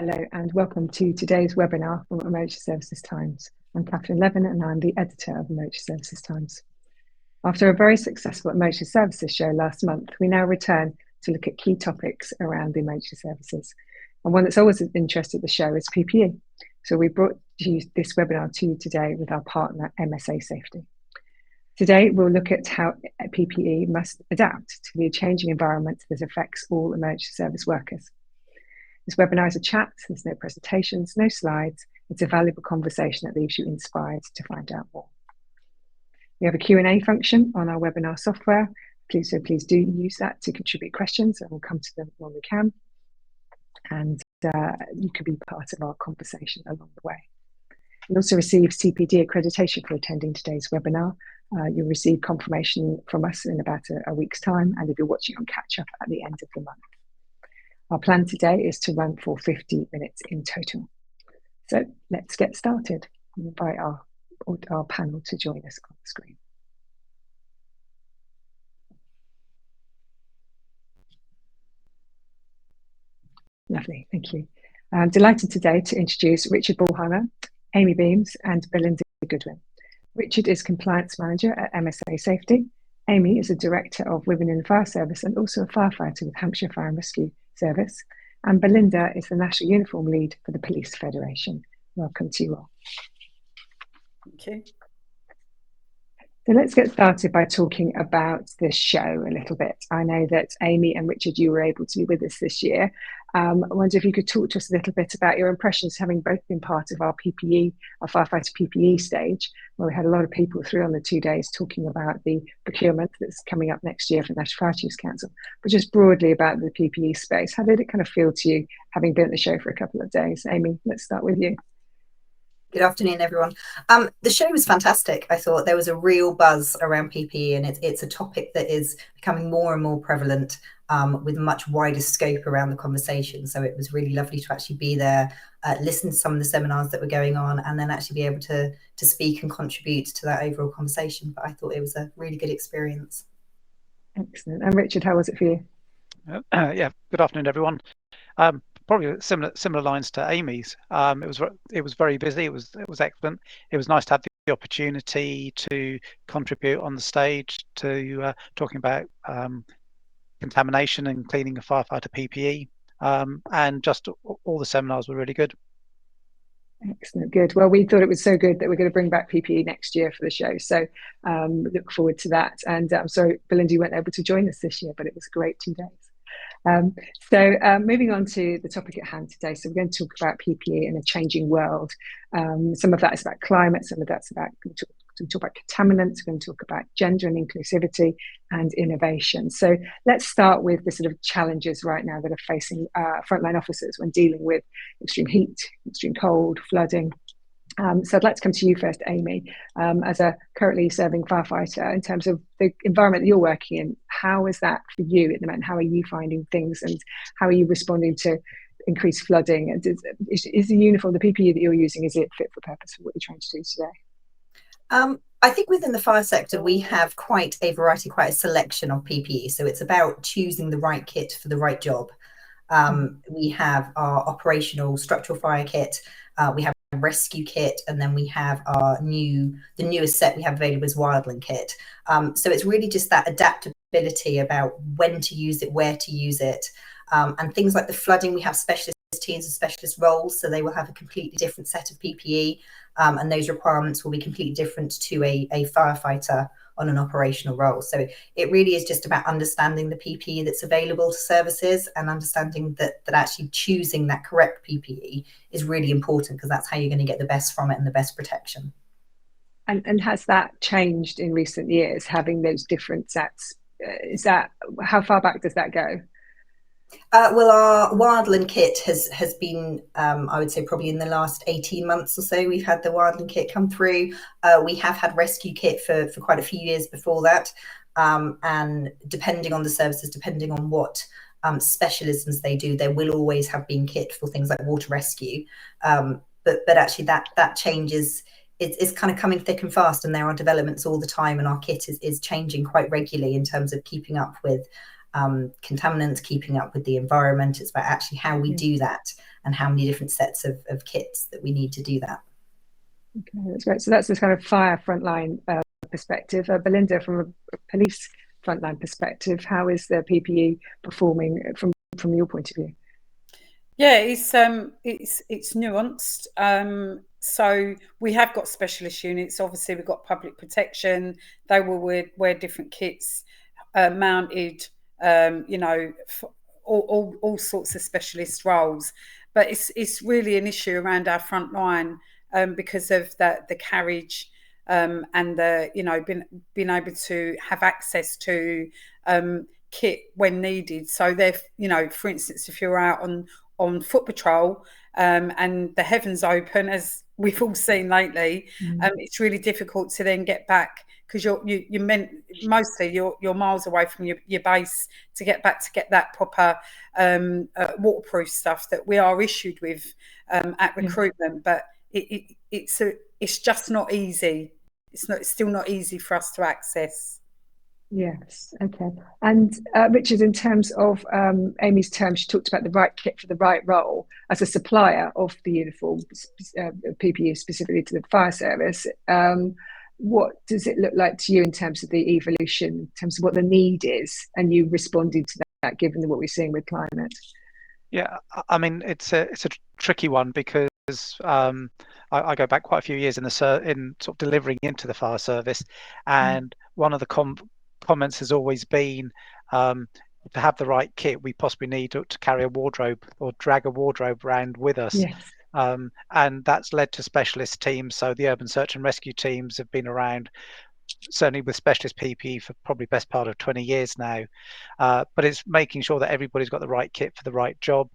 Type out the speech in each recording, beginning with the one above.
Hello and welcome to today's webinar from Emergency Services Times. I'm Catherine Levin and I'm the editor of Emergency Services Times. After a very successful Emergency Services show last month, we now return to look at key topics around the emergency services. And one that's always of interest at the show is PPE. So we brought this webinar to you today with our partner MSA Safety. Today we'll look at how PPE must adapt to the changing environment that affects all emergency service workers. This webinar is a chat, there's no presentations, no slides. It's a valuable conversation that leaves you inspired to find out more. We have a Q&A function on our webinar software. Please do use that to contribute questions and we'll come to them when we can. And you can be part of our conversation along the way. You'll also receive CPD accreditation for attending today's webinar. You'll receive confirmation from us in about a week's time, and if you're watching on catch up at the end of the month. Our plan today is to run for 50 minutes in total. So let's get started and invite our panel to join us on the screen. Lovely, thank you. I'm delighted today to introduce Richard Ballheimer, Amy Beams and Belinda Goodwin. Richard is Compliance Manager at MSA Safety. Amy is a Director of Women in the Fire Service and also a firefighter with Hampshire Fire and Rescue Service. And Belinda is the National Uniform Lead for the Police Federation. Welcome to you all. Thank you. So let's get started by talking about the show a little bit. I know that Amy and Richard, you were able to be with us this year. I wonder if you could talk to us a little bit about your impressions, having both been part of our PPE, our firefighter PPE stage, where we had a lot of people through on the 2 days talking about the procurement that's coming up next year for the National Fire Chiefs Council, but just broadly about the PPE space. How did it kind of feel to you, having been at the show for a couple of days? Amy, let's start with you. Good afternoon, everyone. The show was fantastic. I thought there was a real buzz around PPE, and it's a topic that is becoming more and more prevalent with a much wider scope around the conversation. So it was really lovely to actually be there, listen to some of the seminars that were going on, and then actually be able to speak and contribute to that overall conversation. But I thought it was a really good experience. Excellent. And Richard, how was it for you? Yeah, good afternoon, everyone. Probably similar lines to Amy's. It was very busy. It was excellent. It was nice to have the opportunity to contribute on the stage to talking about contamination and cleaning of firefighter PPE, and just all the seminars were really good. Excellent, good. Well, we thought it was so good that we're going to bring back PPE next year for the show. So look forward to that. And I'm sorry, Belinda, you weren't able to join us this year, but it was a great 2 days. Moving on to the topic at hand today. So we're going to talk about PPE in a changing world. Some of that is about climate, some of that's about, we talk about contaminants, we're going to talk about gender and inclusivity and innovation. So let's start with the sort of challenges right now that are facing frontline officers when dealing with extreme heat, extreme cold, flooding. So I'd like to come to you first, Amy, as a currently serving firefighter. In terms of the environment that you're working in, how is that for you at the moment? How are you finding things and how are you responding to increased flooding? And is the uniform, the PPE that you're using, is it fit for purpose for what you're trying to do today? I think within the fire sector, we have quite a variety, quite a selection of PPE. So it's about choosing the right kit for the right job. We have our operational structural fire kit, we have a rescue kit, and then we have the newest set we have available is wildland kit. So it's really just that adaptability about when to use it, where to use it, and things like the flooding. We have specialist teams and specialist roles, so they will have a completely different set of PPE, and those requirements will be completely different to a firefighter on an operational role. So it really is just about understanding the PPE that's available to services and understanding that actually choosing that correct PPE is really important, because that's how you're going to get the best from it and the best protection. And has that changed in recent years, having those different sets? How far back does that go? Well, our wildland kit has been, I would say, probably in the last 18 months or so, we've had the wildland kit come through. We have had rescue kit for quite a few years before that. And depending on the services, depending on what specialisms they do, there will always have been kit for things like water rescue. But actually that changes. It's kind of coming thick and fast, and there are developments all the time, and our kit is changing quite regularly in terms of keeping up with contaminants, keeping up with the environment. It's about actually how we do that and how many different sets of kits that we need to do that. Okay, that's great. So that's this kind of fire frontline perspective. Belinda, from a police frontline perspective, how is the PPE performing from your point of view? Yeah, it's nuanced. So we have got specialist units. Obviously, we've got public protection. They will wear different kits, mounted. You know, all sorts of specialist roles. But it's really an issue around our front line because of the carriage and the, you know, being able to have access to kit when needed. So they're, you know, for instance, if you're out on foot patrol and the heavens open, as we've all seen lately, it's really difficult to then get back, because you're meant mostly you're miles away from your base to get back to get that proper waterproof stuff that we are issued with at recruitment. But it's just not easy. It's still not easy for us to access. Yes, okay. And Richard, in terms of Amy's term, she talked about the right kit for the right role as a supplier of the uniform, PPE specifically to the fire service. What does it look like to you in terms of the evolution, in terms of what the need is, and you responded to that given what we're seeing with climate? Yeah, I mean, it's a tricky one because I go back quite a few years in sort of delivering into the fire service, and one of the comments has always been to have the right kit, we possibly need to carry a wardrobe or drag a wardrobe around with us. Yes. And that's led to specialist teams. So the urban search and rescue teams have been around, certainly with specialist PPE, for probably best part of 20 years now. But it's making sure that everybody's got the right kit for the right job.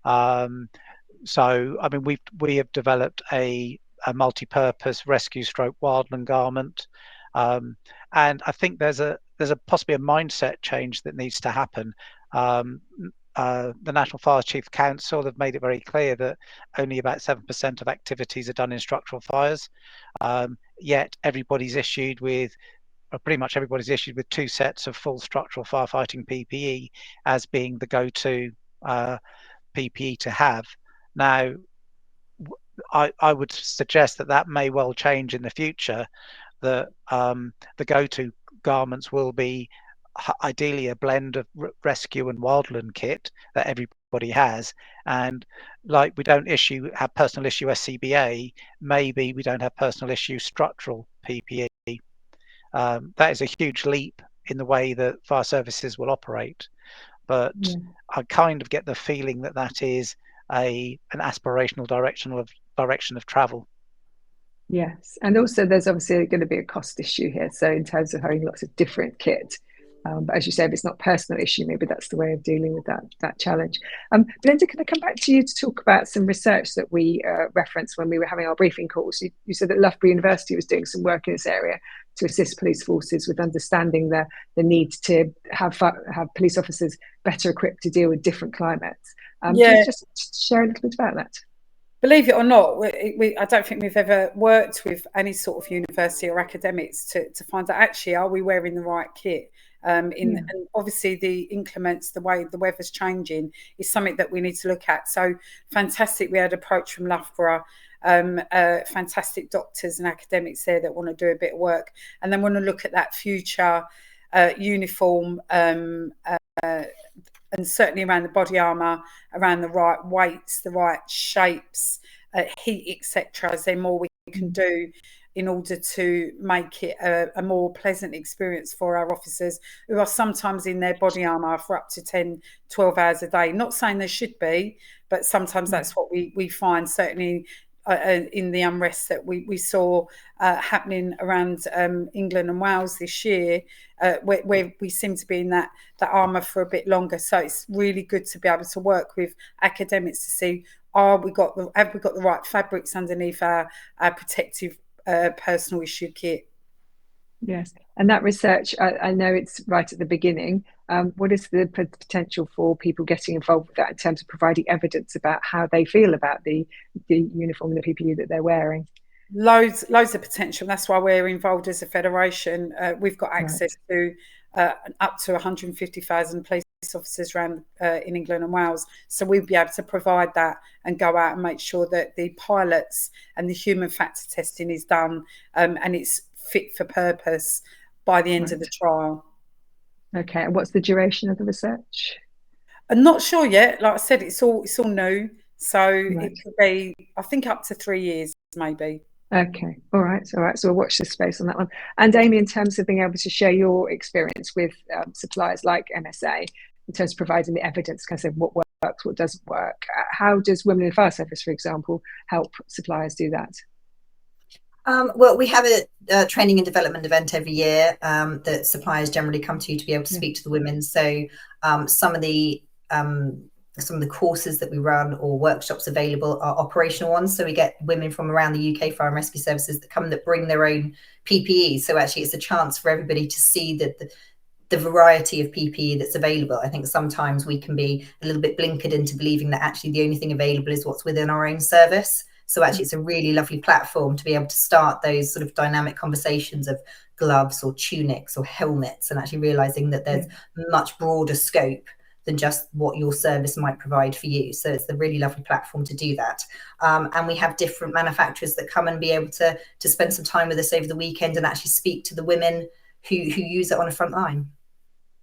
So, I mean, we have developed a multi-purpose rescue stroke wildland garment. And I think there's possibly a mindset change that needs to happen. The National Fire Chief Council have made it very clear that only about 7% of activities are done in structural fires. Yet everybody's issued with, or pretty much everybody's issued with 2 sets of full structural firefighting PPE as being the go-to PPE to have. Now, I would suggest that may well change in the future, that the go-to garments will be ideally a blend of rescue and wildland kit that everybody has. And like we don't have personal issue SCBA, maybe we don't have personal issue structural PPE. That is a huge leap in the way that fire services will operate. But I kind of get the feeling that is an aspirational direction of travel. Yes, and also there's obviously going to be a cost issue here. So in terms of having lots of different kit, but as you say, if it's not a personal issue, maybe that's the way of dealing with that challenge. Belinda, can I come back to you to talk about some research that we referenced when we were having our briefing calls? You said that Loughborough University was doing some work in this area to assist police forces with understanding the need to have police officers better equipped to deal with different climates. Just share a little bit about that. Believe it or not, I don't think we've ever worked with any sort of university or academics to find out, actually, are we wearing the right kit? And obviously the inclements, the way the weather's changing, is something that we need to look at. So fantastic, we had approach from Loughborough, fantastic doctors and academics there that want to do a bit of work, and then want to look at that future uniform, and certainly around the body armour, around the right weights, the right shapes, heat, etc. Is there more we can do in order to make it a more pleasant experience for our officers, who are sometimes in their body armour for up to 10, 12 hours a day? Not saying there should be, but sometimes that's what we find, certainly in the unrest that we saw happening around England and Wales this year, where we seem to be in that armour for a bit longer. So it's really good to be able to work with academics to see, have we got the right fabrics underneath our protective personal issue kit. Yes, and that research, I know it's right at the beginning. What is the potential for people getting involved with that in terms of providing evidence about how they feel about the uniform and the PPE that they're wearing? Loads of potential. That's why we're involved as a federation. We've got access to up to 150,000 police officers around in England and Wales. So we'll be able to provide that and go out and make sure that the pilots and the human factor testing is done and it's fit for purpose by the end of the trial. Okay, and what's the duration of the research? I'm not sure yet. Like I said, it's all new, so it could be, I think, up to 3 years, maybe. Okay, all right. So we'll watch this space on that one. And Amy, in terms of being able to share your experience with suppliers like MSA, in terms of providing the evidence, kind of what works, what doesn't work, how does Women in the Fire Service, for example, help suppliers do that? Well, we have a training and development event every year that suppliers generally come to be able to speak to the women. So some of the courses that we run or workshops available are operational ones. So we get women from around the UK fire and rescue services that come that bring their own PPE. So actually it's a chance for everybody to see that the variety of PPE that's available. I think sometimes we can be a little bit blinkered into believing that actually the only thing available is what's within our own service. So actually it's a really lovely platform to be able to start those sort of dynamic conversations of gloves or tunics or helmets, and actually realizing that there's much broader scope than just what your service might provide for you. So it's a really lovely platform to do that. And we have different manufacturers that come and be able to spend some time with us over the weekend and actually speak to the women who use it on a front line.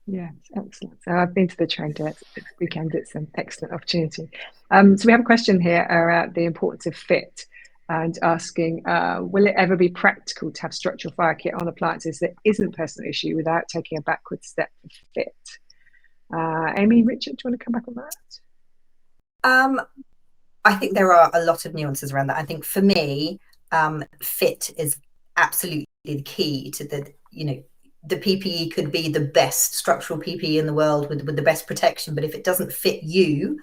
Yeah, excellent. So I've been to the train day this weekend. It's an excellent opportunity. So we have a question here about the importance of fit and asking, will it ever be practical to have structural fire kit on appliances that isn't personal issue without taking a backward step for fit? Amy, Richard, do you want to come back on that? I think there are a lot of nuances around that. I think for me, fit is absolutely the key to the PPE could be the best structural PPE in the world with the best protection, but if it doesn't fit you,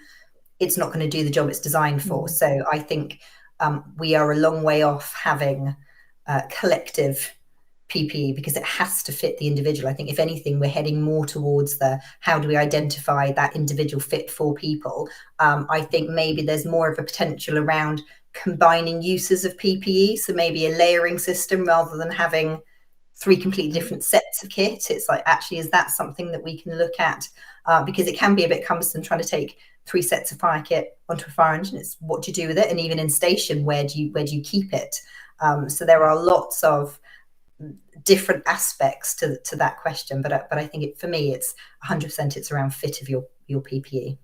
it's not going to do the job it's designed for. So I think we are a long way off having collective PPE because it has to fit the individual. I think if anything, we're heading more towards how do we identify that individual fit for people. I think maybe there's more of a potential around combining uses of PPE. So maybe a layering system rather than having 3 completely different sets of kit. It's like, actually, is that something that we can look at? Because it can be a bit cumbersome trying to take 3 sets of fire kit onto a fire engine. It's what do you do with it? And even in station, where do you keep it? So there are lots of different aspects to that question. But I think for me, it's 100% it's around fit of your PPE.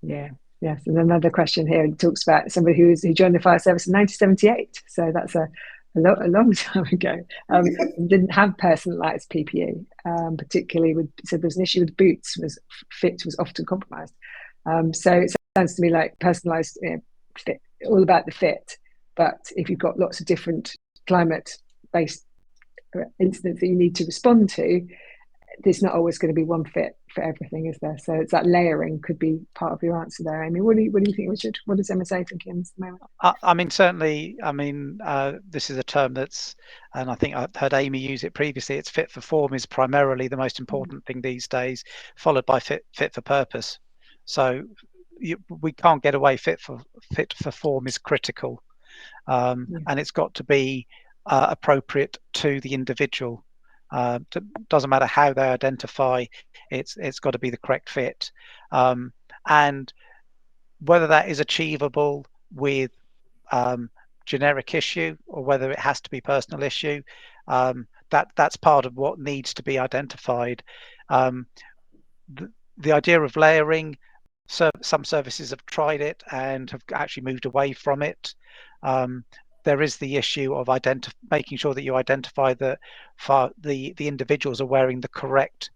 Yeah. Yes. And another question here talks about somebody who joined the fire service in 1978. So that's a long time ago, didn't have personalised PPE, particularly so there's an issue with boots, fit was often compromised. So it sounds to me like personalised fit, all about the fit. But if you've got lots of different climate-based incidents that you need to respond to, there's not always going to be one fit for everything, is there? So it's that layering could be part of your answer there, Amy. What do you think, Richard? What does MSA think in this moment? I mean, certainly. I mean, this is a term that's, and I think I've heard Amy use it previously. It's fit for form is primarily the most important thing these days, followed by fit for purpose. So we can't get away. Fit for form is critical, and it's got to be appropriate to the individual. Doesn't matter how they identify, it's got to be the correct fit, and whether that is achievable with generic issue or whether it has to be personal issue, that's part of what needs to be identified. The idea of layering, some services have tried it and have actually moved away from it. There is the issue of making sure that you identify that the individuals are wearing the correct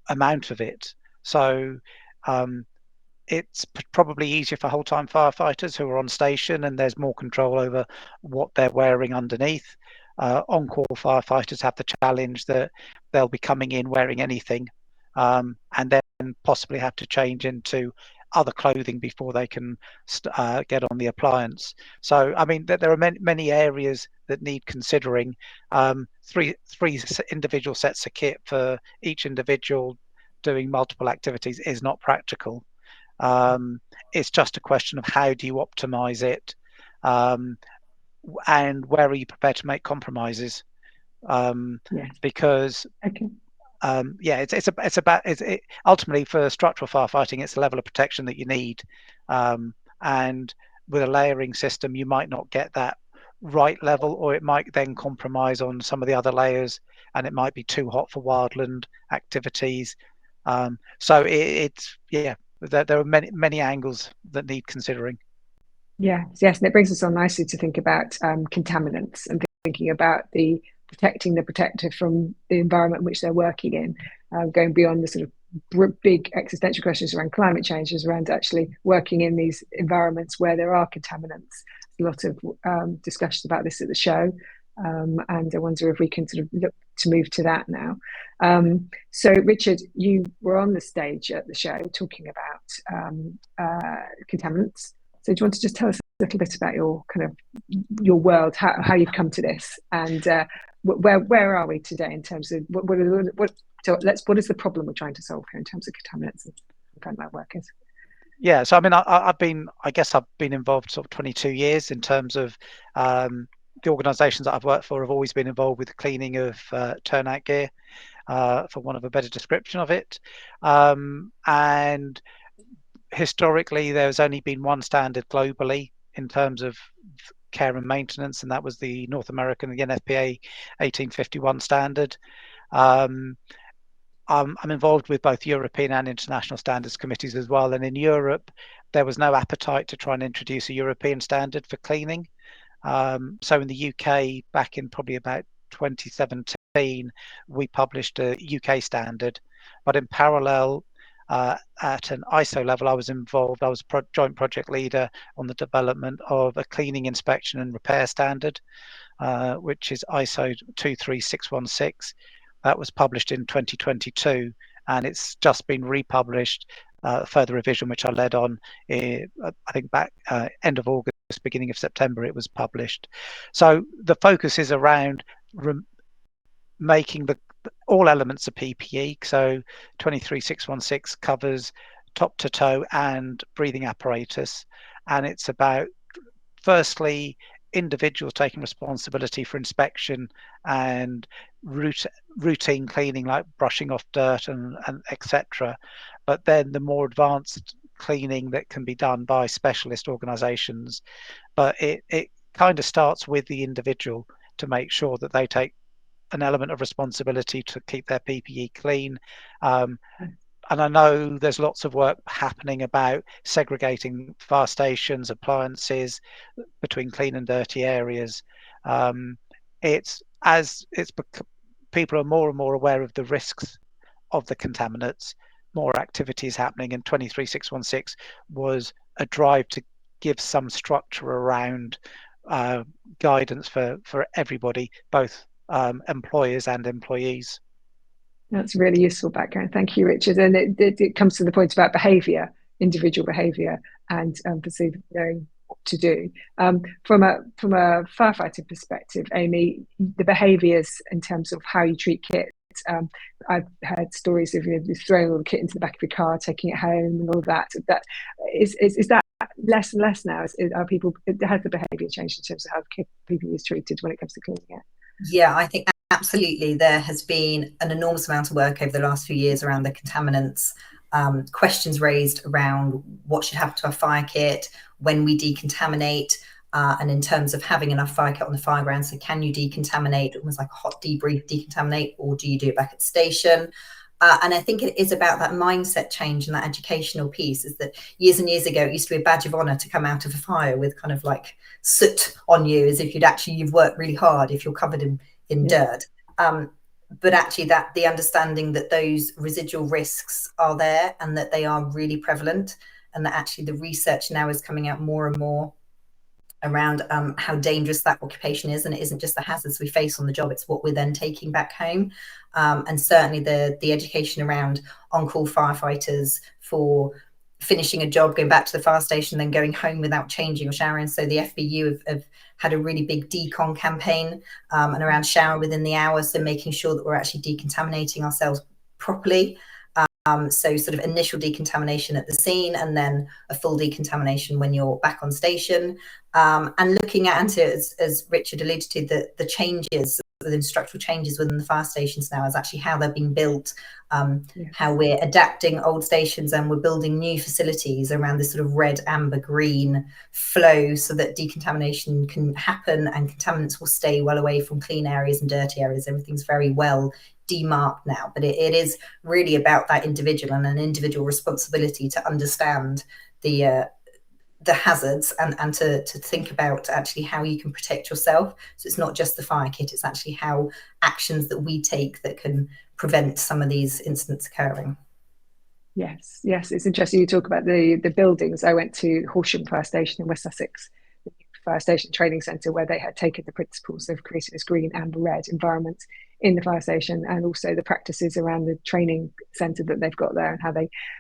amount of it. So it's probably easier for whole-time firefighters who are on station and there's more control over what they're wearing underneath. On-call firefighters have the challenge that they'll be coming in wearing anything, and then possibly have to change into other clothing before they can get on the appliance. So I mean there are many areas that need considering. Three individual sets of kit for each individual doing multiple activities is not practical. It's just a question of how do you optimize it, and where are you prepared to make compromises, because ultimately for structural firefighting, it's the level of protection that you need, and with a layering system, you might not get that right level, or it might then compromise on some of the other layers, and it might be too hot for wildland activities. So there are many angles that need considering. Yes, and it brings us on nicely to think about contaminants and thinking about protecting the protector from the environment in which they're working in, going beyond the sort of big existential questions around climate change, is around actually working in these environments where there are contaminants. A lot of discussions about this at the show, and I wonder if we can sort of look to move to that now. So Richard, you were on the stage at the show talking about contaminants. So do you want to just tell us a little bit about your world, how you've come to this, and where are we today in terms of what is the problem we're trying to solve here in terms of contaminants and frontline workers? Yeah, so I mean, I've been involved sort of 22 years in terms of the organisations that I've worked for have always been involved with the cleaning of turnout gear, for want of a better description of it, and historically there's only been one standard globally in terms of care and maintenance, and that was the North American, the NFPA 1851 standard. I'm involved with both European and international standards committees as well, and in Europe there was no appetite to try and introduce a European standard for cleaning. So in the UK, back in probably about 2017, we published a UK standard, but in parallel, at an ISO level, I was involved. I was joint project leader on the development of a cleaning, inspection and repair standard, which is ISO 23616. That was published in 2022, and it's just been republished, further revision, which I led on, I think back end of August, beginning of September, it was published. So the focus is around making all elements of PPE. So 23616 covers top to toe and breathing apparatus, and it's about, firstly, individuals taking responsibility for inspection and routine cleaning, like brushing off dirt and etc. But then the more advanced cleaning that can be done by specialist organisations. But it kind of starts with the individual to make sure that they take an element of responsibility to keep their PPE clean. And I know there's lots of work happening about segregating fire stations, appliances between clean and dirty areas. People are more and more aware of the risks of the contaminants, more activities happening, and 23616 was a drive to give some structure around guidance for everybody, both employers and employees. That's really useful background. Thank you, Richard. And it comes to the point about behaviour, individual behaviour, and perceiving knowing what to do. From a firefighting perspective, Amy, the behaviours in terms of how you treat kit. I've heard stories of throwing all the kit into the back of your car, taking it home, and all of that. That is that less and less now? Has the behaviour changed in terms of how PPE is treated when it comes to cleaning it? Yeah, I think absolutely. There has been an enormous amount of work over the last few years around the contaminants, questions raised around what should happen to our fire kit when we decontaminate, and in terms of having enough fire kit on the fire ground. So can you decontaminate, almost like a hot debrief, decontaminate, or do you do it back at the station? And I think it is about that mindset change and that educational piece, is that years and years ago, it used to be a badge of honor to come out of a fire with kind of like soot on you, as if you've worked really hard if you're covered in dirt. But actually the understanding that those residual risks are there and that they are really prevalent, and that actually the research now is coming out more and more around how dangerous that occupation is, and it isn't just the hazards we face on the job, it's what we're then taking back home. And certainly the education around on-call firefighters for finishing a job, going back to the fire station, then going home without changing or showering. So the FBU have had a really big decon campaign, and around shower within the hour, so making sure that we're actually decontaminating ourselves properly. So sort of initial decontamination at the scene, and then a full decontamination when you're back on station. And looking at, as Richard alluded to, the changes within structural changes within the fire stations now is actually how they're being built, how we're adapting old stations and we're building new facilities around this sort of red, amber, green flow so that decontamination can happen and contaminants will stay well away from clean areas and dirty areas. Everything's very well demarked now, but it is really about that individual and an individual responsibility to understand the hazards and to think about actually how you can protect yourself. So it's not just the fire kit, it's actually how actions that we take that can prevent some of these incidents occurring. Yes, it's interesting you talk about the buildings. I went to Horsham Fire Station in West Sussex, the Fire Station Training Centre, where they had taken the principles of creating this green, amber, red environment in the fire station, and also the practices around the training centre that they've got there, and how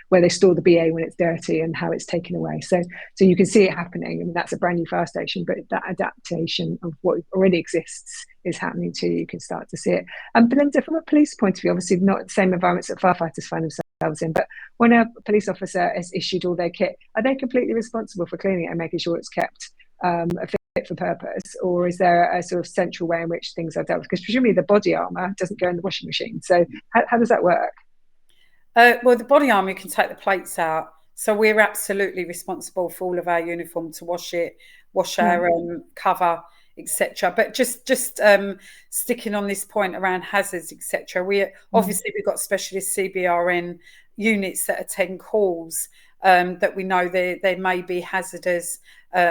where they store the BA when it's dirty and how it's taken away. So you can see it happening. I mean, that's a brand new fire station, but that adaptation of what already exists is happening too. You can start to see it. Belinda, from a police point of view, obviously not the same environments that firefighters find themselves in, but when a police officer has issued all their kit, are they completely responsible for cleaning it and making sure it's kept fit for purpose, or is there a sort of central way in which things are dealt with? Because presumably the body armour doesn't go in the washing machine. So how does that work? Well, the body armour, you can take the plates out. So we're absolutely responsible for all of our uniform to wash our cover, etc. But just sticking on this point around hazards, etc. We've got specialist CBRN units that attend calls that we know there may be hazardous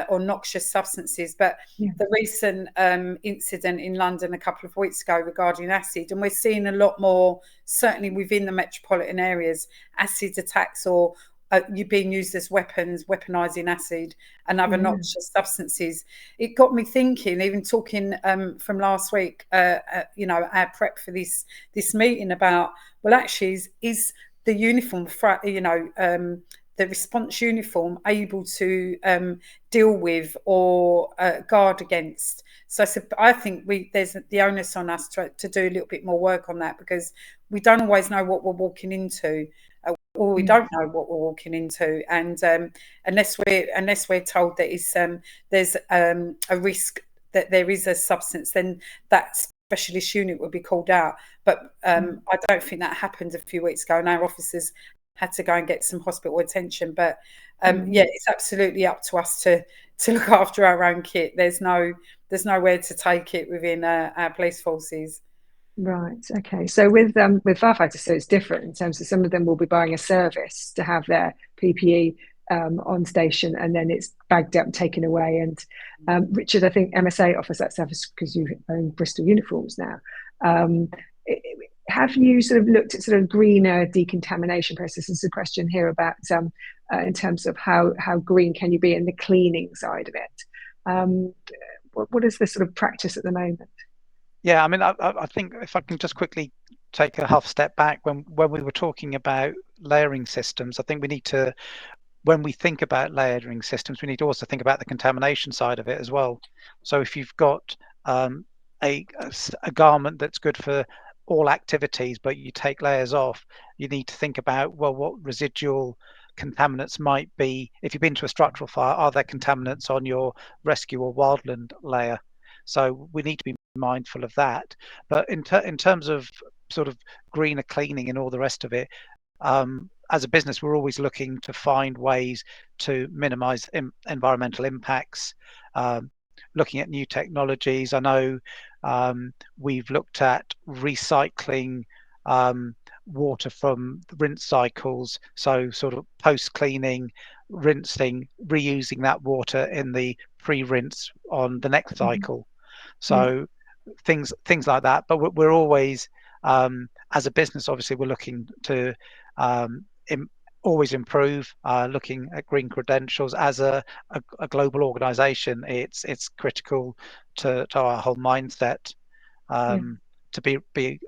or noxious substances. But the recent incident in London a couple of weeks ago regarding acid, and we're seeing a lot more, certainly within the metropolitan areas, acid attacks or you being used as weapons, weaponizing acid and other noxious substances. It got me thinking, even talking from last week, our prep for this meeting about, well, actually, is the uniform, the response uniform able to deal with or guard against? So I think there's the onus on us to do a little bit more work on that, because we don't always know what we're walking into, or we don't know what we're walking into, and unless we're told that there's a risk that there is a substance, then that specialist unit would be called out. But I don't think that happened a few weeks ago, and our officers had to go and get some hospital attention. But it's absolutely up to us to look after our own kit. There's nowhere to take it within our police forces. Right. Okay. So with firefighters, so it's different in terms of some of them will be buying a service to have their PPE on station, and then it's bagged up, taken away. And Richard, I think MSA offers that service because you own Bristol uniforms now. Have you sort of looked at sort of greener decontamination processes? There's a question here about in terms of how green can you be in the cleaning side of it? What is the sort of practice at the moment? Yeah, I mean, I think if I can just quickly take a half step back, when we were talking about layering systems, I think we need to, when we think about layering systems, we need to also think about the contamination side of it as well. So if you've got a garment that's good for all activities, but you take layers off, you need to think about, well, what residual contaminants might be. If you've been to a structural fire, are there contaminants on your rescue or wildland layer? So we need to be mindful of that. But in terms of sort of greener cleaning and all the rest of it, as a business, we're always looking to find ways to minimize environmental impacts, looking at new technologies. I know we've looked at recycling water from rinse cycles, so sort of post-cleaning, rinsing, reusing that water in the pre-rinse on the next cycle. So things like that. But we're always, as a business, obviously, we're looking to always improve, looking at green credentials. As a global organization, it's critical to our whole mindset to be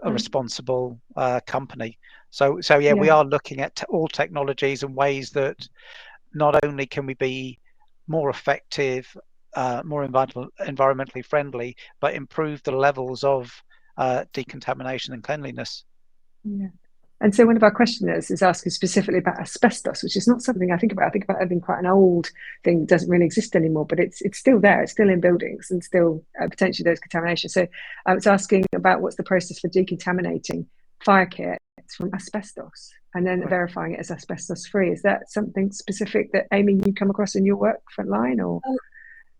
a responsible company. So we are looking at all technologies and ways that not only can we be more effective, more environmentally friendly, but improve the levels of decontamination and cleanliness. Yeah. And so one of our questioners is asking specifically about asbestos, which is not something I think about. I think about it being quite an old thing that doesn't really exist anymore, but it's still there. It's still in buildings and still potentially there's contamination. So it's asking about what's the process for decontaminating fire kits from asbestos and then verifying it as asbestos free. Is that something specific that, Amy, you come across in your work frontline, or?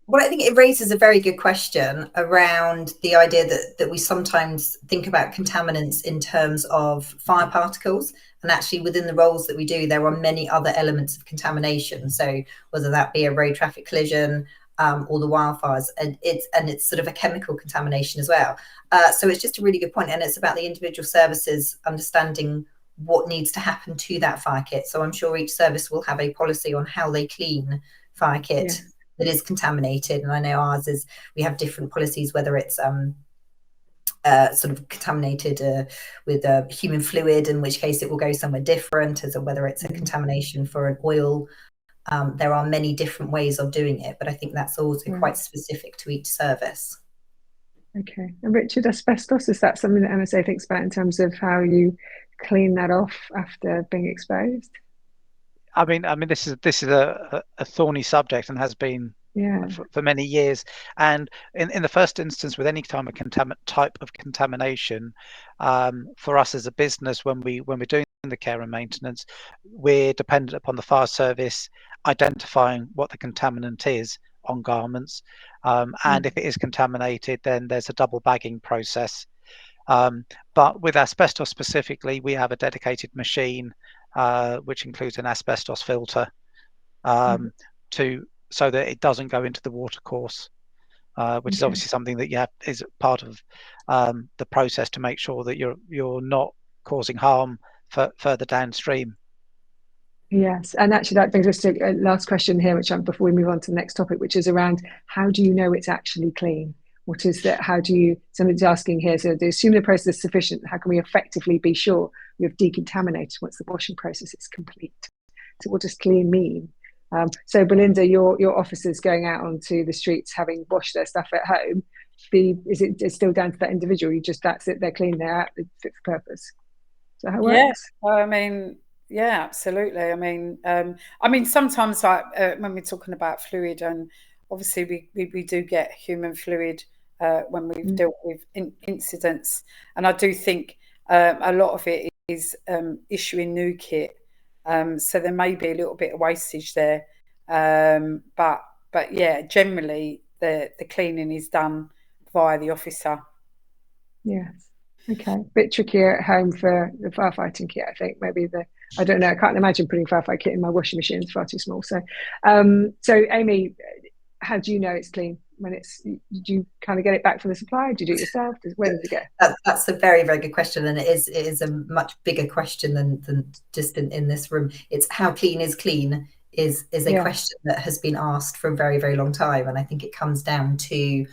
Well, I think it raises a very good question around the idea that we sometimes think about contaminants in terms of fire particles, and actually within the roles that we do, there are many other elements of contamination. So whether that be a road traffic collision or the wildfires, and it's sort of a chemical contamination as well. So it's just a really good point, and it's about the individual services understanding what needs to happen to that fire kit. So I'm sure each service will have a policy on how they clean fire kit. Yeah. That is contaminated, and I know ours is, we have different policies, whether it's sort of contaminated with human fluid, in which case it will go somewhere different, as whether it's a contamination for an oil. There are many different ways of doing it, but I think that's also quite specific to each service. Okay. And Richard, asbestos, is that something that MSA thinks about in terms of how you clean that off after being exposed? I mean, this is a thorny subject and has been for many years. And in the first instance, with any type of contamination, for us as a business, when we're doing the care and maintenance, we're dependent upon the fire service identifying what the contaminant is on garments. And if it is contaminated, then there's a double bagging process. But with asbestos specifically, we have a dedicated machine which includes an asbestos filter so that it doesn't go into the water course, which is obviously something that is part of the process to make sure that you're not causing harm further downstream. Yes, and actually that brings us to a last question here, which before we move on to the next topic, which is around how do you know it's actually clean? What is that? How do you? Somebody's asking here. So, they assume the process is sufficient. How can we effectively be sure we've decontaminated once the washing process is complete? So, what does clean mean? So, Belinda, your officers going out onto the streets, having washed their stuff at home, it's still down to that individual? That's it. They're clean. They're out. It's fit for purpose. Is that how it works? Well, I mean, yeah, absolutely. I mean, sometimes like when we're talking about fluid, and obviously we do get human fluid. When we've dealt with incidents, and I do think a lot of it is issuing new kit, so there may be a little bit of wastage there, but yeah, generally the cleaning is done via the officer. Yes. Okay. Bit trickier at home for the firefighting kit, I think. Maybe I don't know. I can't imagine putting firefighting kit in my washing machine. It's far too small. So Amy, how do you know it's clean? Do you kind of get it back from the supplier? Do you do it yourself? Where does it go? That's a very, very good question, and it is a much bigger question than just in this room. It's how clean is a question that has been asked for a very, very long time, and I think it comes down to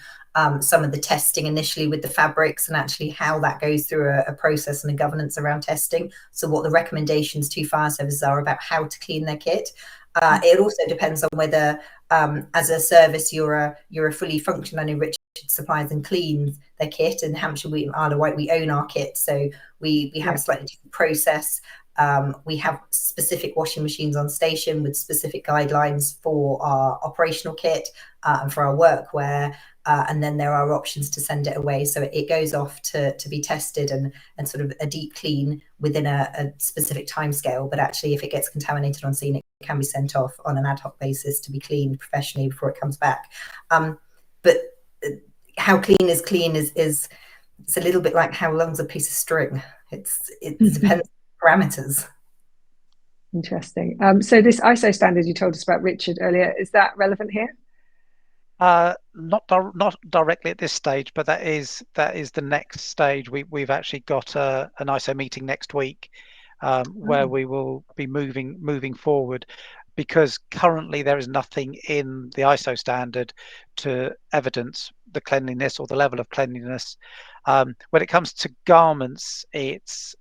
some of the testing initially with the fabrics, and actually how that goes through a process and a governance around testing. So what the recommendations to fire services are about how to clean their kit. It also depends on whether, as a service, you're a fully functional. I know Richard supplies and cleans their kit. In Hampshire, Isle of Wight, we own our kit, so we have a slightly different process. We have specific washing machines on station with specific guidelines for our operational kit and for our workwear. And then there are options to send it away. So it goes off to be tested and sort of a deep clean within a specific timescale. But actually, if it gets contaminated on scene, it can be sent off on an ad hoc basis to be cleaned professionally before it comes back. But how clean is it's a little bit like how long's a piece of string. It depends on parameters. Interesting. So this ISO standard you told us about, Richard, earlier, is that relevant here? Not directly at this stage, but that is the next stage. We've actually got an ISO meeting next week where we will be moving forward, because currently there is nothing in the ISO standard to evidence the cleanliness or the level of cleanliness. When it comes to garments, it's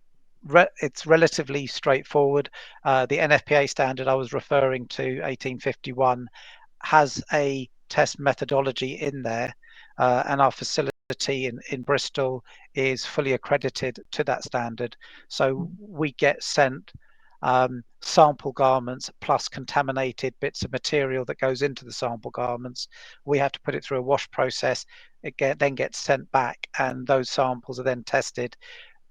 relatively straightforward. The NFPA standard I was referring to, 1851, has a test methodology in there and our facility in Bristol is fully accredited to that standard. So we get sent sample garments plus contaminated bits of material that goes into the sample garments. We have to put it through a wash process. It then gets sent back, and those samples are then tested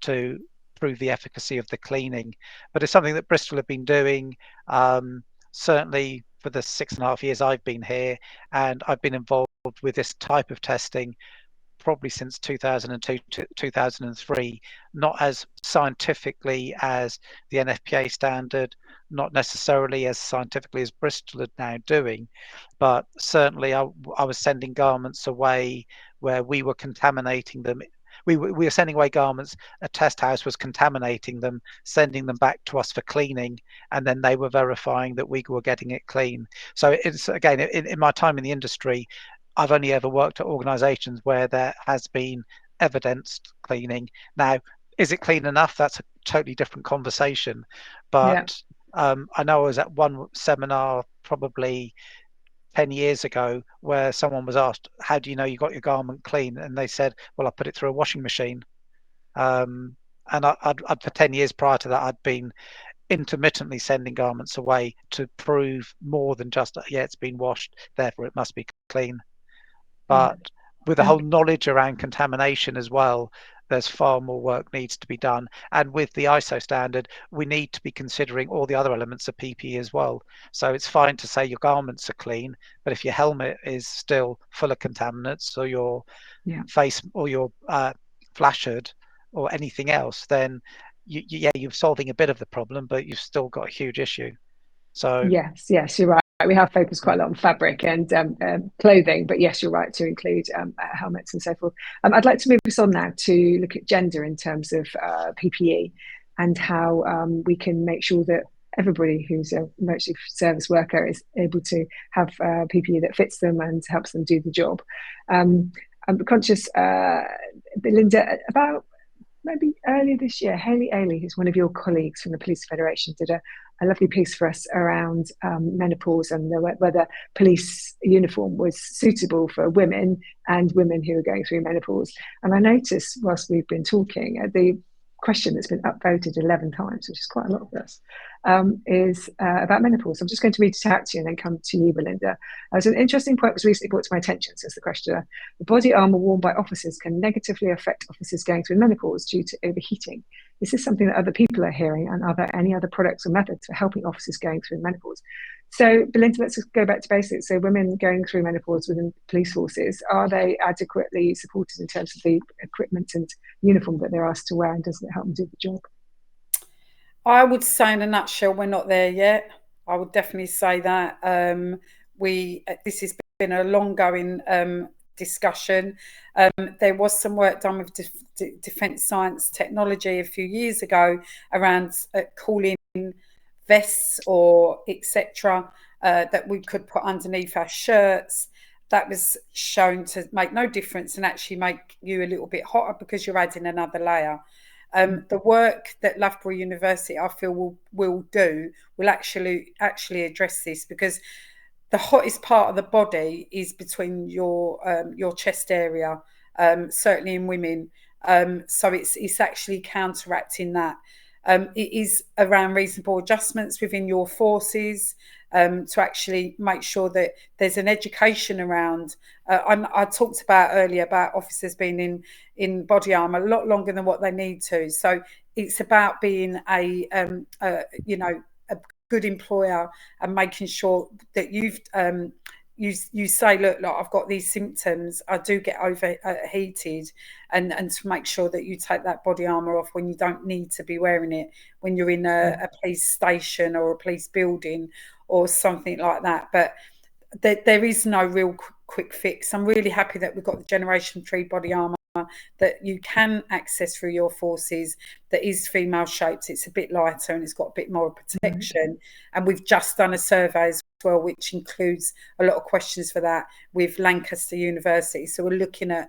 to prove the efficacy of the cleaning. But it's something that Bristol have been doing certainly for the 6.5 years I've been here, and I've been involved with this type of testing probably since 2002 to 2003, not as scientifically as the NFPA standard, not necessarily as scientifically as Bristol are now doing, but certainly I was sending garments away where we were contaminating them. We were sending away garments, a test house was contaminating them, sending them back to us for cleaning, and then they were verifying that we were getting it clean. So it's, again, in my time in the industry, I've only ever worked at organisations where there has been evidenced cleaning. Now, is it clean enough? That's a totally different conversation. But I know I was at one seminar probably 10 years ago where someone was asked, how do you know you got your garment clean? And they said, well, I put it through a washing machine. And I'd for 10 years prior to that, I'd been intermittently sending garments away to prove more than just, yeah, it's been washed, therefore it must be clean. But with the whole knowledge around contamination as well, there's far more work needs to be done. And with the ISO standard, we need to be considering all the other elements of PPE as well. So it's fine to say your garments are clean, but if your helmet is still full of contaminants, or your face or your flash hood or anything else, then you're solving a bit of the problem, but you've still got a huge issue. So yes, you're right. We have focused quite a lot on fabric and clothing, but yes, you're right to include helmets and so forth. I'd like to move us on now to look at gender in terms of PPE and how we can make sure that everybody who's a emergency service worker is able to have PPE that fits them and helps them do the job. I'm conscious, Belinda, about maybe earlier this year, Hayley Ailey, who's one of your colleagues from the Police Federation, did a lovely piece for us around menopause and whether police uniform was suitable for women and women who are going through menopause. And I noticed whilst we've been talking, the question that's been upvoted 11 times, which is quite a lot for us, is about menopause. I'm just going to read it out to you and then come to you, Belinda. There's an interesting point that was recently brought to my attention, says the questioner. The body armour worn by officers can negatively affect officers going through menopause due to overheating. Is this something that other people are hearing, and are there any other products or methods for helping officers going through menopause? So, Belinda, let's just go back to basics. So women going through menopause within police forces, are they adequately supported in terms of the equipment and uniform that they're asked to wear, and doesn't it help them do the job? I would say in a nutshell, we're not there yet. I would definitely say that. This has been a long-going discussion. There was some work done with Defence Science Technology a few years ago around cooling vests or etc. That we could put underneath our shirts. That was shown to make no difference and actually make you a little bit hotter because you're adding another layer. The work that Loughborough University, I feel, will actually address this, because the hottest part of the body is between your chest area, certainly in women. So it's actually counteracting that. It is around reasonable adjustments within your forces to actually make sure that there's an education around. I talked about earlier about officers being in body armour a lot longer than what they need to. So it's about being a good employer and making sure that you say, look, I've got these symptoms, I do get overheated, and to make sure that you take that body armour off when you don't need to be wearing it, when you're in a police station or a police building or something like that. But there is no real quick fix. I'm really happy that we've got the Generation 3 body armour that you can access through your forces, that is female shaped. It's a bit lighter and it's got a bit more protection. And we've just done a survey as well, which includes a lot of questions for that with Lancaster University. So we're looking at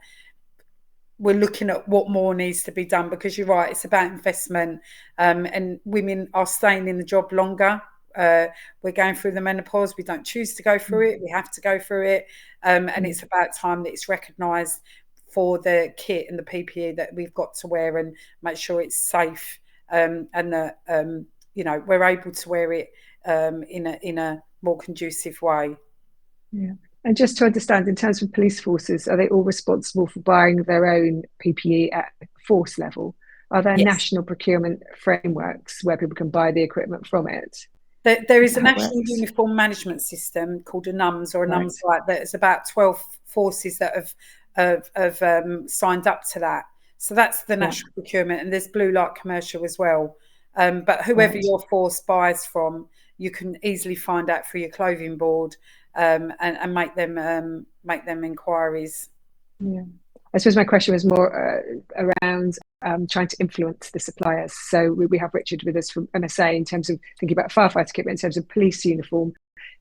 what more needs to be done, because you're right, it's about investment, and women are staying in the job longer we're going through the menopause. We don't choose to go through it. We have to go through it. And it's about time that it's recognised for the kit and the PPE that we've got to wear, and make sure it's safe, and that we're able to wear it in a more conducive way. Yeah. And just to understand, in terms of police forces, are they all responsible for buying their own PPE at force level? Are there national procurement frameworks where people can buy the equipment from it? There is a national uniform management system called a NUMS, or a NUMS right. There's about 12 forces that have signed up to that. So that's the national procurement, and there's Blue Light Commercial as well. But whoever your force buys from, you can easily find out through your clothing board, and make them inquiries. Yeah, I suppose my question was more around trying to influence the suppliers. So we have Richard with us from MSA in terms of thinking about firefighter kit, but in terms of police uniform,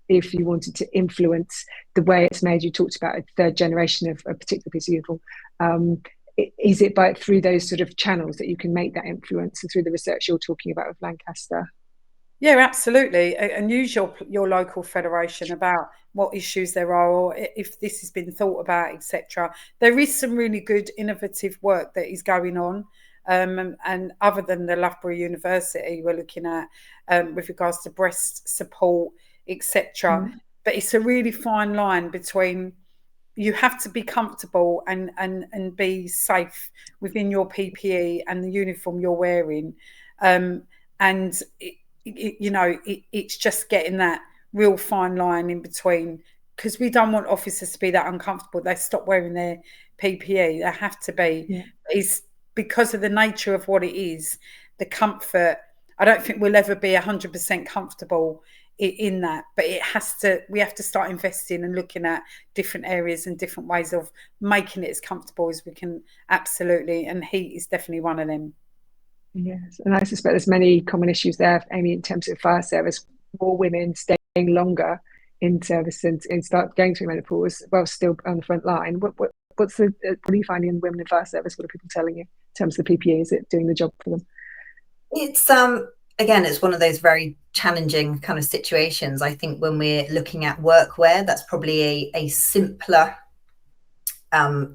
if you wanted to influence the way it's made, you talked about a third generation of a particular piece of uniform. Is it through those sort of channels that you can make that influence, and through the research you're talking about with Lancaster? Yeah, absolutely. And use your local federation about what issues there are, or if this has been thought about, etc. There is some really good innovative work that is going on. And other than the Loughborough University, we're looking at with regards to breast support, etc. But it's a really fine line between, you have to be comfortable and be safe within your PPE and the uniform you're wearing. And it's just getting that real fine line in between, because we don't want officers to be that uncomfortable they stop wearing their PPE. They have to be. Is because of the nature of what it is, the comfort. I don't think we'll ever be 100% comfortable in that, but we have to start investing and looking at different areas and different ways of making it as comfortable as we can. Absolutely. And heat is definitely one of them. Yes, and I suspect there's many common issues there, Amy, in terms of fire service. More women staying longer in service and start going through menopause while still on the front line. What are you finding in women in fire service? What are people telling you in terms of the PPE? Is it doing the job for them? It's again, it's one of those very challenging kind of situations. I think when we're looking at workwear, that's probably a simpler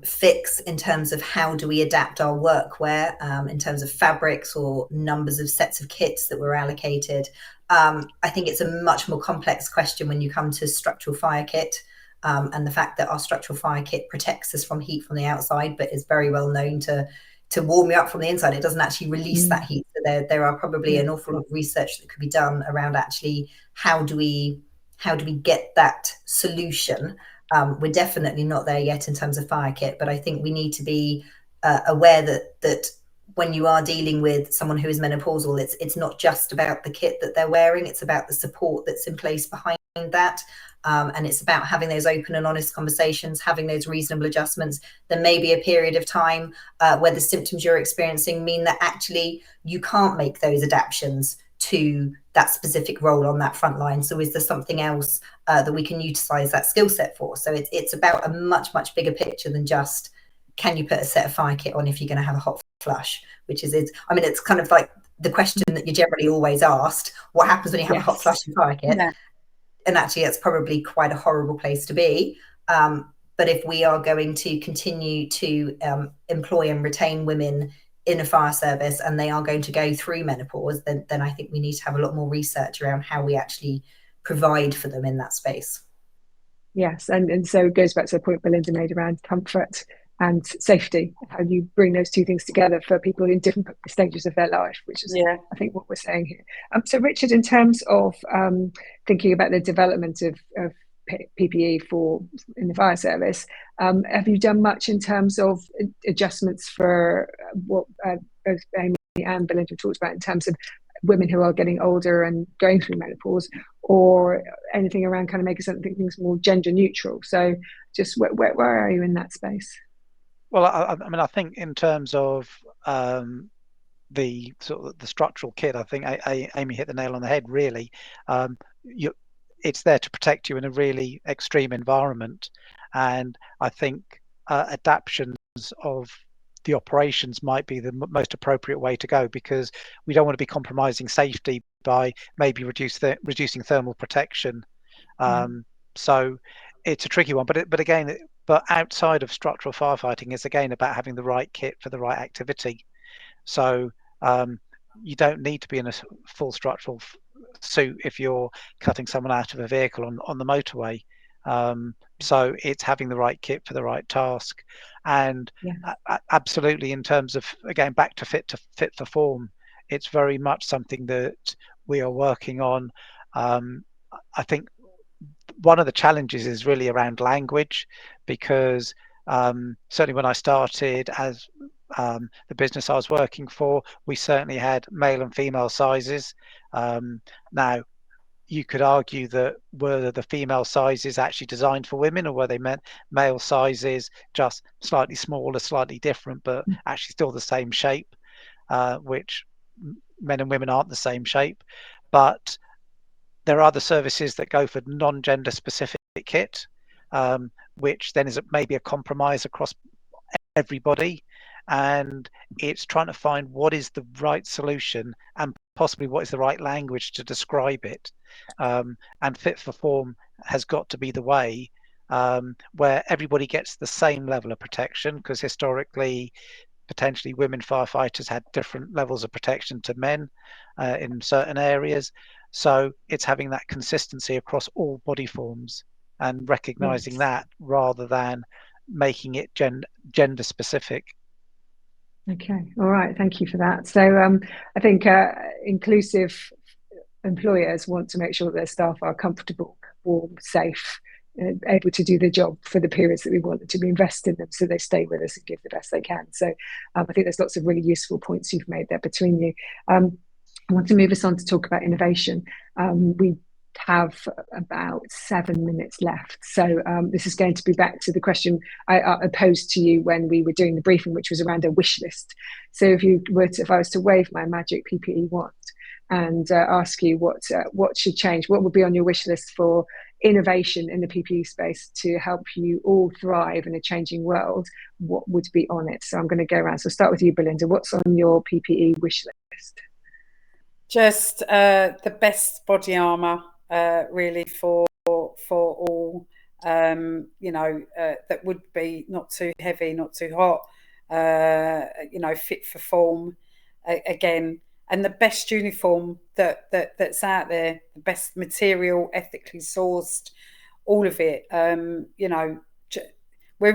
fix in terms of how do we adapt our workwear in terms of fabrics or numbers of sets of kits that were allocated. I think it's a much more complex question when you come to structural fire kit, and the fact that our structural fire kit protects us from heat from the outside, but is very well known to warm you up from the inside. It doesn't actually release that heat. So there are probably an awful lot of research that could be done around actually how do we get that solution. We're definitely not there yet in terms of fire kit, but I think we need to be aware that when you are dealing with someone who is menopausal, it's not just about the kit that they're wearing, it's about the support that's in place behind that. And it's about having those open and honest conversations, having those reasonable adjustments. There may be a period of time where the symptoms you're experiencing mean that actually you can't make those adaptations to that specific role on that front line. So is there something else that we can utilize that skill set for? So it's about a much bigger picture than just, can you put a set of fire kit on if you're going to have a hot flush, which is it. I mean, it's kind of like the question that you're generally always asked, what happens when you have a hot flush in fire kit? And actually that's probably quite a horrible place to be. But if we are going to continue to employ and retain women in a fire service, and they are going to go through menopause, then I think we need to have a lot more research around how we actually provide for them in that space. Yes, and so it goes back to the point Belinda made around comfort and safety, how you bring those two things together for people in different stages of their life, which is I think what we're saying here. So Richard, in terms of thinking about the development of PPE in the fire service, have you done much in terms of adjustments for what both Amy and Belinda talked about in terms of women who are getting older and going through menopause, or anything around kind of making something things more gender neutral? So just where are you in that space? Well, I mean, I think in terms of the sort of the structural kit, I think Amy hit the nail on the head. Really, it's there to protect you in a really extreme environment, and I think adaptations of the operations might be the most appropriate way to go, because we don't want to be compromising safety by maybe reducing thermal protection. So it's a tricky one, but outside of structural firefighting, it's again about having the right kit for the right activity. So you don't need to be in a full structural suit if you're cutting someone out of a vehicle on the motorway. So it's having the right kit for the right task. And absolutely, in terms of, again, back to fit for form, it's very much something that we are working on. I think one of the challenges is really around language, because certainly when I started as the business I was working for, we certainly had male and female sizes. Now, you could argue that were the female sizes actually designed for women, or were they meant male sizes just slightly smaller, slightly different, but actually still the same shape, which men and women aren't the same shape. But there are other services that go for non-gender specific kit, which then is maybe a compromise across everybody. And it's trying to find what is the right solution and possibly what is the right language to describe it. And fit for form has got to be the way where everybody gets the same level of protection, because historically, potentially women firefighters had different levels of protection to men in certain areas. So it's having that consistency across all body forms and recognizing that rather than making it gender specific. Okay, all right, thank you for that. So I think inclusive employers want to make sure that their staff are comfortable, warm, safe, able to do the job for the periods that we want them to be invested in them, so they stay with us and give the best they can. So I think there's lots of really useful points you've made there between you. I want to move us on to talk about innovation. We have about 7 minutes left. So this is going to be back to the question I posed to you when we were doing the briefing, which was around a wish list. So if I was to wave my magic PPE wand and ask you what should change, what would be on your wish list for innovation in the PPE space to help you all thrive in a changing world, what would be on it? So I'm going to go around. So I'll start with you, Belinda. What's on your PPE wish list? Just the best body armour, really, for all, that would be not too heavy, not too hot, fit for form, again, and the best uniform that's out there, the best material, ethically sourced, all of it. We're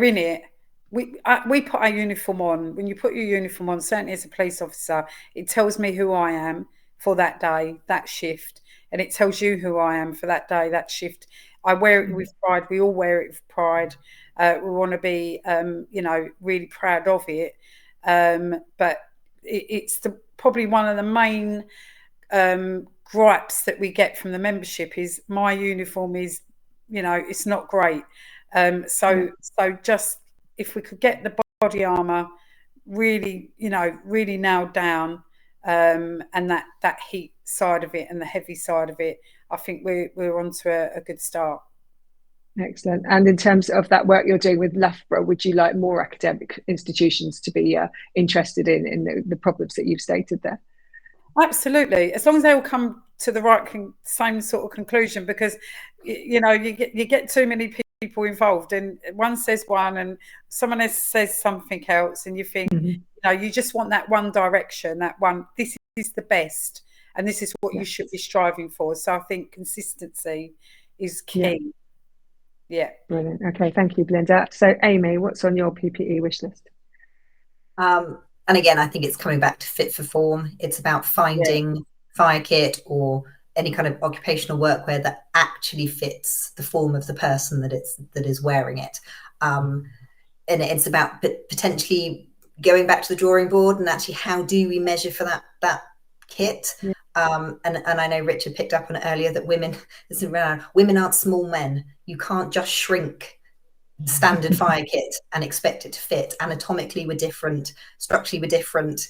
in it. We put our uniform on. When you put your uniform on, certainly as a police officer, it tells me who I am for that day, that shift, and it tells you who I am for that day, that shift. I wear it with pride. We all wear it with pride. We want to be, really proud of it. But it's probably one of the main gripes that we get from the membership is my uniform is, it's not great. So just if we could get the body armour really, really nailed down, and that heat side of it and the heavy side of it, I think we're onto a good start. Excellent. And in terms of that work you're doing with Loughborough, would you like more academic institutions to be interested in the problems that you've stated there? Absolutely, as long as they all come to the same sort of conclusion, because you get too many people involved, and one says one and someone else says something else, and you think you just want that one direction, that one, this is the best and this is what you should be striving for. So I think consistency is key. Yeah. Brilliant. Okay, thank you, Belinda. So Amy, what's on your PPE wish list? And again, I think it's coming back to fit for form. It's about finding fire kit or any kind of occupational workwear that actually fits the form of the person that is wearing it. And it's about potentially going back to the drawing board and actually how do we measure for that kit. And I know Richard picked up on it earlier that women aren't small men. You can't just shrink standard fire kit and expect it to fit. Anatomically we're different, structurally we're different.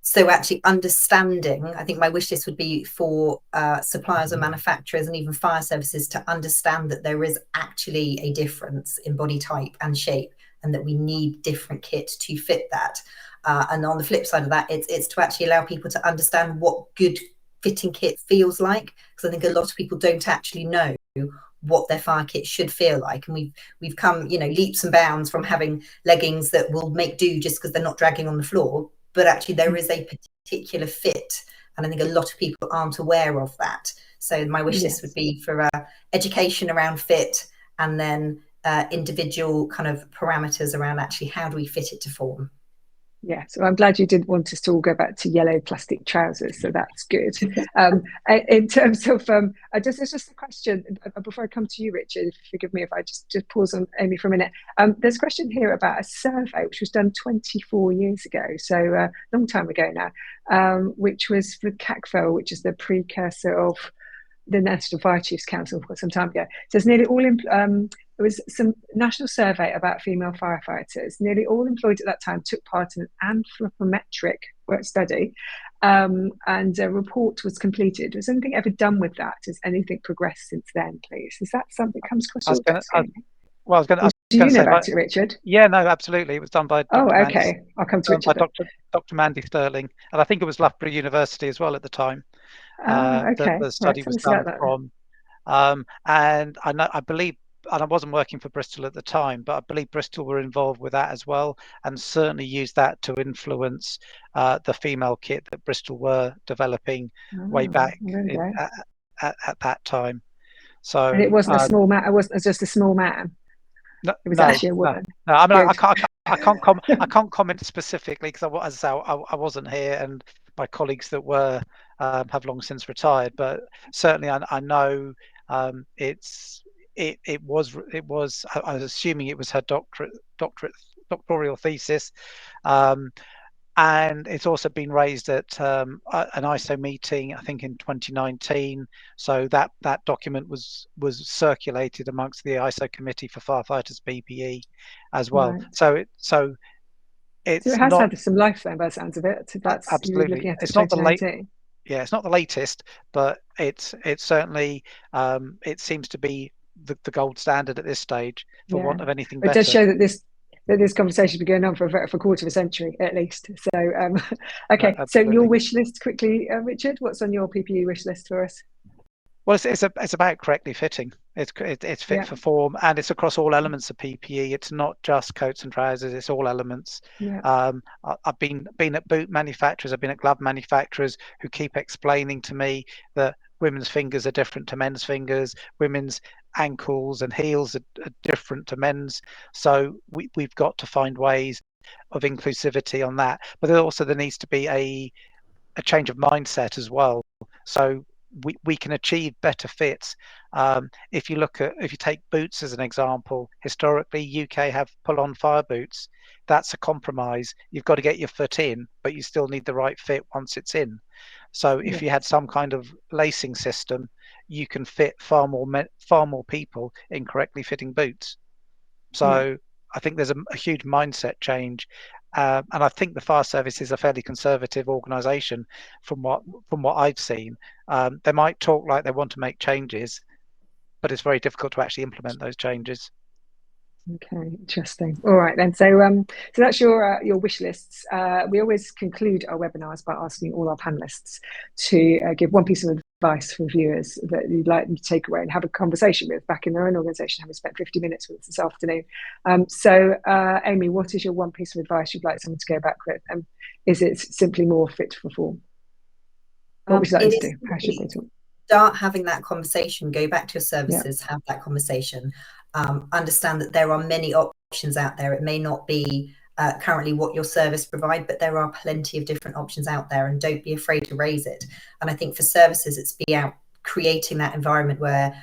So actually understanding, I think my wish list would be for suppliers and manufacturers and even fire services to understand that there is actually a difference in body type and shape, and that we need different kit to fit that. And on the flip side of that, it's to actually allow people to understand what good fitting kit feels like, because I think a lot of people don't actually know what their fire kit should feel like. And we've come, you know, leaps and bounds from having leggings that will make do just because they're not dragging on the floor, but actually there is a particular fit, and I think a lot of people aren't aware of that. So my wish list would be for education around fit, and then individual kind of parameters around actually how do we fit it to form. Yeah, so I'm glad you didn't want us to all go back to yellow plastic trousers, so that's good. In terms of, there's just a question before I come to you, Richard. Forgive me if I just pause on Amy for a minute. There's a question here about a survey which was done 24 years ago, so a long time ago now, which was for CACFO, which is the precursor of the National Fire Chiefs Council some time ago. So it's nearly all it was some national survey about female firefighters. Nearly all employed at that time took part in an anthropometric work study, and a report was completed. Was anything ever done with that? Has anything progressed since then, please? Is that something that comes across your desk? Do you know about it, Richard? Yeah, no, absolutely. It was done by Dr. Okay. I'll come to Richard. By Dr. Mandy Sterling, and I think it was Loughborough University as well at the time. Okay. The study was done from, and I believe, and I wasn't working for Bristol at the time, but I believe Bristol were involved with that as well, and certainly used that to influence the female kit that Bristol were developing way back at that time. So, and it wasn't a small man. It wasn't just a small man. No, it was actually a woman. No, I mean, I can't comment specifically because, as I say, I wasn't here, and my colleagues that were have long since retired. But certainly, I know it was. I was assuming it was her doctoral thesis, and it's also been raised at an ISO meeting, I think in 2019. So that document was circulated amongst the ISO Committee for Firefighters PPE as well. Right. So it has had some life then, by the sounds of it. That's absolutely. Looking at it's not the it's not the latest, but it's certainly it seems to be the gold standard at this stage, for want of anything better. It does show that this conversation has been going on for a quarter of a century at least. So okay, so your wish list quickly, Richard. What's on your PPE wish list for us? Well, it's about correctly fitting. It's fit for form, and it's across all elements of PPE. It's not just coats and trousers; it's all elements. I've been at boot manufacturers, I've been at glove manufacturers who keep explaining to me that women's fingers are different to men's fingers, women's ankles and heels are different to men's. So we've got to find ways of inclusivity on that. But there needs to be a change of mindset as well. So we can achieve better fits. If you take boots as an example, historically UK have pull-on fire boots. That's a compromise. You've got to get your foot in, but you still need the right fit once it's in. So if you had some kind of lacing system, you can fit far more people in correctly fitting boots. So I think there's a huge mindset change. And I think the fire service is a fairly conservative organisation from what I've seen. They might talk like they want to make changes, but it's very difficult to actually implement those changes. Okay, interesting. All right then. So that's your wish lists. We always conclude our webinars by asking all our panelists to give one piece of advice for viewers that you'd like them to take away and have a conversation with back in their own organisation, having spent 50 minutes with us this afternoon. So Amy, what is your one piece of advice you'd like someone to go back with? Is it simply more fit for form? What would you like to do? How should they talk? Start having that conversation, go back to your services, have that conversation. Understand that there are many options out there. It may not be currently what your service provide, but there are plenty of different options out there, and don't be afraid to raise it. And I think for services, it's about creating that environment where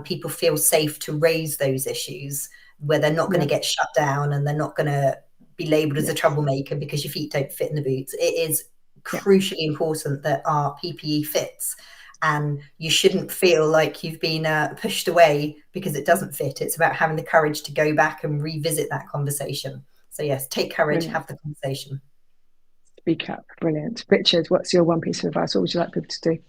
people feel safe to raise those issues, where they're not going to get shut down and they're not going to be labelled as a troublemaker because your feet don't fit in the boots. It is crucially important that our PPE fits. And you shouldn't feel like you've been pushed away because it doesn't fit. It's about having the courage to go back and revisit that conversation. So yes, take courage, have the conversation. Speak up. Brilliant. Richard, what's your one piece of advice? What would you like people to do?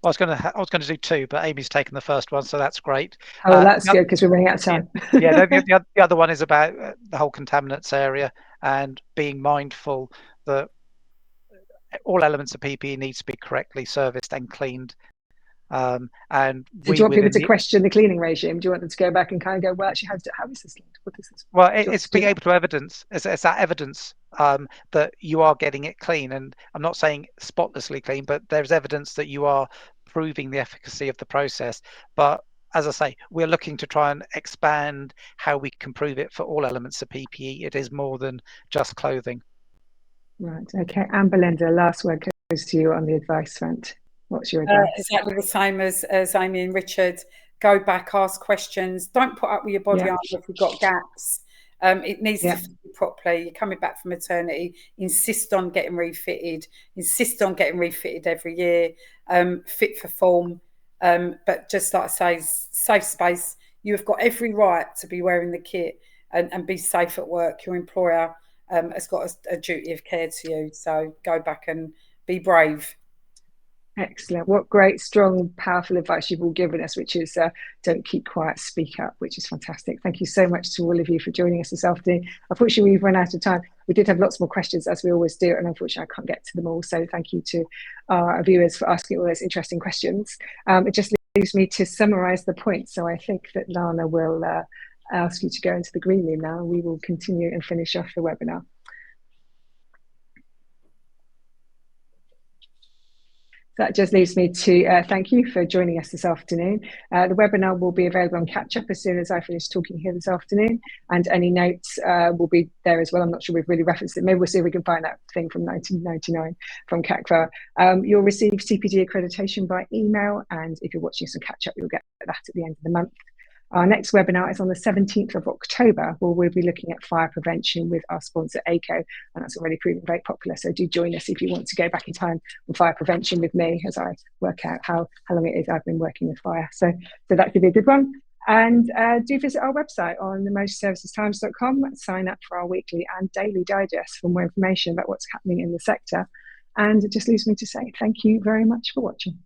I was going to do two, but Amy's taken the first one, so that's great. Oh, that's good because we're running out of time. Yeah, the other one is about the whole contaminants area and being mindful that all elements of PPE needs to be correctly serviced and cleaned. And do you want people to question the cleaning regime? Do you want them to go back and kind of go, well, actually, how is this cleaned? What is this? Well, it's being able to evidence. It's that evidence that you are getting it clean. And I'm not saying spotlessly clean, but there's evidence that you are proving the efficacy of the process. But as I say, we're looking to try and expand how we can prove it for all elements of PPE. It is more than just clothing. Right. Okay. And Belinda, last word goes to you on the advice front. What's your advice? Exactly the same as Amy and Richard. Go back, ask questions. Don't put up with your body armour if you've got gaps. It needs to fit properly. You're coming back from maternity. Insist on getting refitted. Insist on getting refitted every year. Fit for form. But just like I say, safe space. You've got every right to be wearing the kit and be safe at work. Your employer has got a duty of care to you. So go back and be brave. Excellent. What great, strong, powerful advice you've all given us, which is don't keep quiet, speak up, which is fantastic. Thank you so much to all of you for joining us this afternoon. Unfortunately, we've run out of time. We did have lots more questions, as we always do, and unfortunately, I can't get to them all. So thank you to our viewers for asking all those interesting questions. It just leaves me to summarise the points. So I think that Lana will ask you to go into the green room now, and we will continue and finish off the webinar. That just leaves me to thank you for joining us this afternoon. The webinar will be available on catch up as soon as I finish talking here this afternoon, and any notes will be there as well. I'm not sure we've really referenced it. Maybe we'll see if we can find that thing from 1999 from CACVA. You'll receive CPD accreditation by email, and if you're watching us on catch up, you'll get that at the end of the month. Our next webinar is on the 17th of October, where we'll be looking at fire prevention with our sponsor, ACO, and that's already proven very popular. So do join us if you want to go back in time on fire prevention with me as I work out how long it is I've been working with fire. So that could be a good one. And do visit our website on themotorservicestimes.com, sign up for our weekly and daily digest for more information about what's happening in the sector. And it just leaves me to say thank you very much for watching.